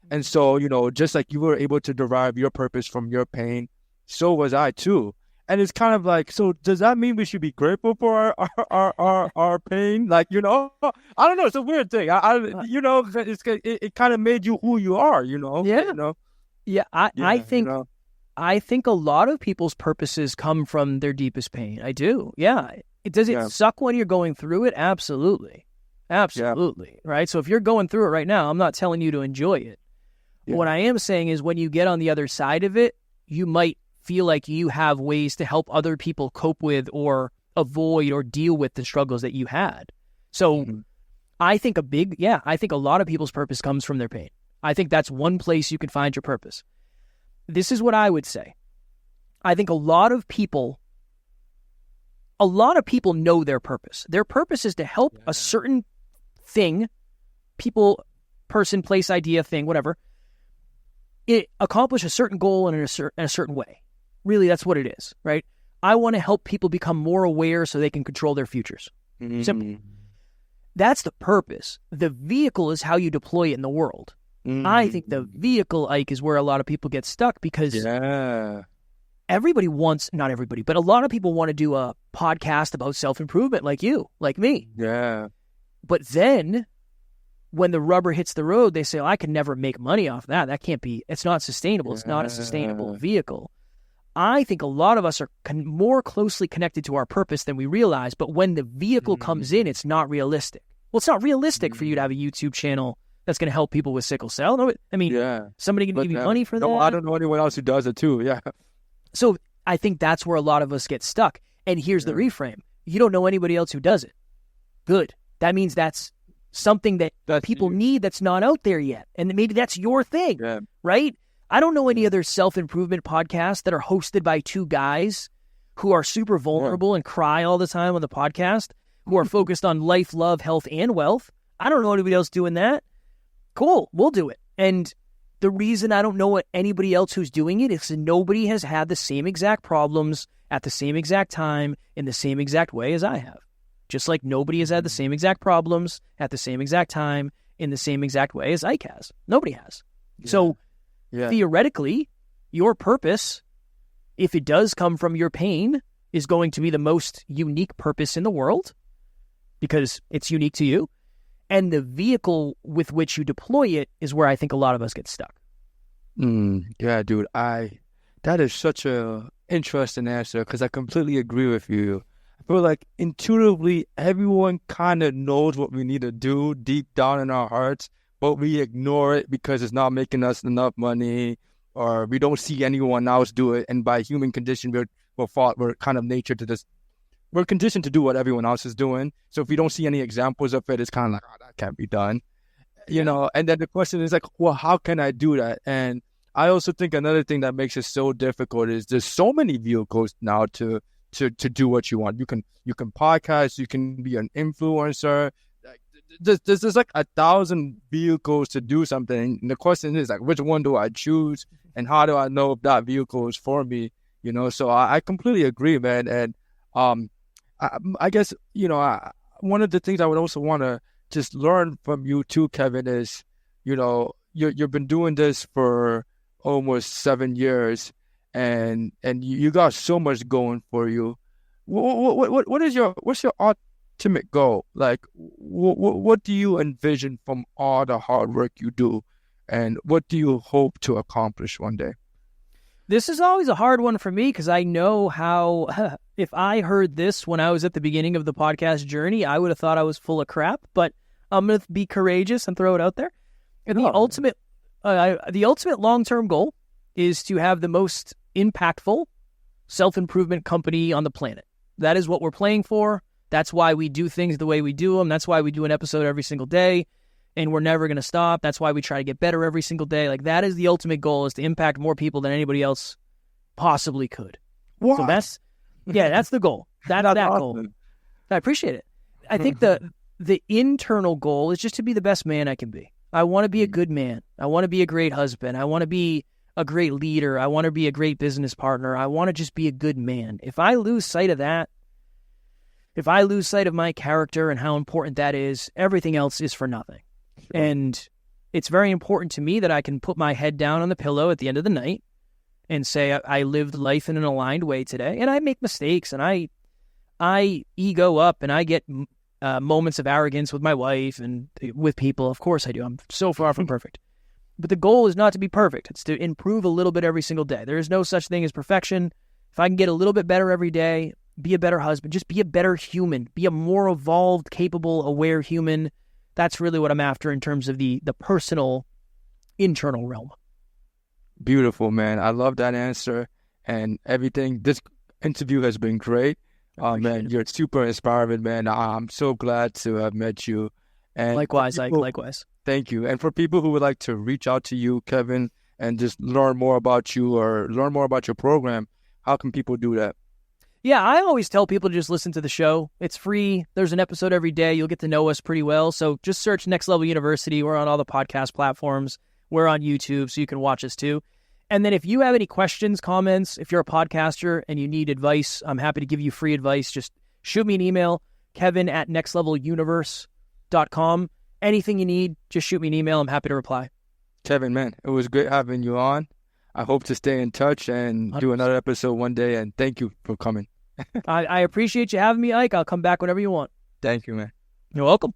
And so, just like you were able to derive your purpose from your pain, so was I too. And it's kind of like, so does that mean we should be grateful for our pain? Like, I don't know. It's a weird thing. It kind of made you who you are, Yeah. Yeah. I think a lot of people's purposes come from their deepest pain. I do. Yeah. Does it suck when you're going through it? Absolutely. Absolutely. Yeah. Right. So if you're going through it right now, I'm not telling you to enjoy it. Yeah. What I am saying is when you get on the other side of it, you might feel like you have ways to help other people cope with or avoid or deal with the struggles that you had. So I think a lot of people's purpose comes from their pain. I think that's one place you can find your purpose. This is what I would say. I think a lot of people know their purpose. Their purpose is to help a certain thing, people, person, place, idea, thing, whatever, it accomplish a certain goal in a certain way. Really, that's what it is, right? I want to help people become more aware so they can control their futures. Simple. That's the purpose. The vehicle is how you deploy it in the world. I think the vehicle, Ike, is where a lot of people get stuck because everybody wants, not everybody, but a lot of people want to do a podcast about self-improvement like you, like me. Yeah. But then when the rubber hits the road, they say, I can never make money off that. That can't be, it's not sustainable. It's not a sustainable vehicle. I think a lot of us are more closely connected to our purpose than we realize. But when the vehicle comes in, it's not realistic. Well, it's not realistic for you to have a YouTube channel that's going to help people with sickle cell. No, I mean, somebody can give you money for that. No, I don't know anyone else who does it too. Yeah. So I think that's where a lot of us get stuck. And here's the reframe. You don't know anybody else who does it. Good. That means that's something that people need that's not out there yet. And maybe that's your thing, right? I don't know any other self-improvement podcasts that are hosted by two guys who are super vulnerable and cry all the time on the podcast, who are focused on life, love, health, and wealth. I don't know anybody else doing that. Cool, we'll do it. And the reason I don't know anybody else who's doing it is that nobody has had the same exact problems at the same exact time in the same exact way as I have. Just like nobody has had the same exact problems at the same exact time in the same exact way as Ike has. Nobody has. So theoretically, your purpose, if it does come from your pain, is going to be the most unique purpose in the world because it's unique to you. And the vehicle with which you deploy it is where I think a lot of us get stuck. Yeah, dude, that is such a interesting answer because I completely agree with you. I feel like intuitively everyone kind of knows what we need to do deep down in our hearts, but we ignore it because it's not making us enough money or we don't see anyone else do it. And by human condition, we're kind of nature to this. We're conditioned to do what everyone else is doing. So if we don't see any examples of it, it's kind of like, that can't be done. You know, and then the question is like, well, how can I do that? And I also think another thing that makes it so difficult is there's so many vehicles now to do what you want. You can podcast, you can be an influencer. Like, there's like 1,000 vehicles to do something. And the question is like, which one do I choose? And how do I know if that vehicle is for me? You know, so I completely agree, man. And I guess, you know, one of the things I would also want to just learn from you too, Kevin, is, you know, you've been doing this for almost 7 years, and you got so much going for you. What's your ultimate goal? Like, what do you envision from all the hard work you do, and what do you hope to accomplish one day? This is always a hard one for me because I know how, if I heard this when I was at the beginning of the podcast journey, I would have thought I was full of crap, but I'm going to be courageous and throw it out there. And the ultimate long-term goal is to have the most impactful self-improvement company on the planet. That is what we're playing for. That's why we do things the way we do them. That's why we do an episode every single day. And we're never going to stop. That's why we try to get better every single day. Like, that is the ultimate goal, is to impact more people than anybody else possibly could. What? So that's the goal. That's that awesome goal. I appreciate it. I think the internal goal is just to be the best man I can be. I want to be a good man. I want to be a great husband. I want to be a great leader. I want to be a great business partner. I want to just be a good man. If I lose sight of that, if I lose sight of my character and how important that is, everything else is for nothing. And it's very important to me that I can put my head down on the pillow at the end of the night and say I lived life in an aligned way today. And I make mistakes, and I ego up, and I get moments of arrogance with my wife and with people. Of course I do. I'm so far from perfect. But the goal is not to be perfect. It's to improve a little bit every single day. There is no such thing as perfection. If I can get a little bit better every day, be a better husband, just be a better human, be a more evolved, capable, aware human. That's really what I'm after in terms of the personal, internal realm. Beautiful, man. I love that answer and everything. This interview has been great. Man, you're super inspiring, man. I'm so glad to have met you. And Likewise, Ike. Likewise. Thank you. And for people who would like to reach out to you, Kevin, and just learn more about you or learn more about your program, how can people do that? Yeah, I always tell people to just listen to the show. It's free. There's an episode every day. You'll get to know us pretty well. So just search Next Level University. We're on all the podcast platforms. We're on YouTube, so you can watch us too. And then if you have any questions, comments, if you're a podcaster and you need advice, I'm happy to give you free advice. Just shoot me an email, kevin@nextleveluniverse.com. Anything you need, just shoot me an email. I'm happy to reply. Kevin, man, it was great having you on. I hope to stay in touch and 100%. Do another episode one day. And thank you for coming. I appreciate you having me, Ike. I'll come back whenever you want. Thank you, man. You're welcome.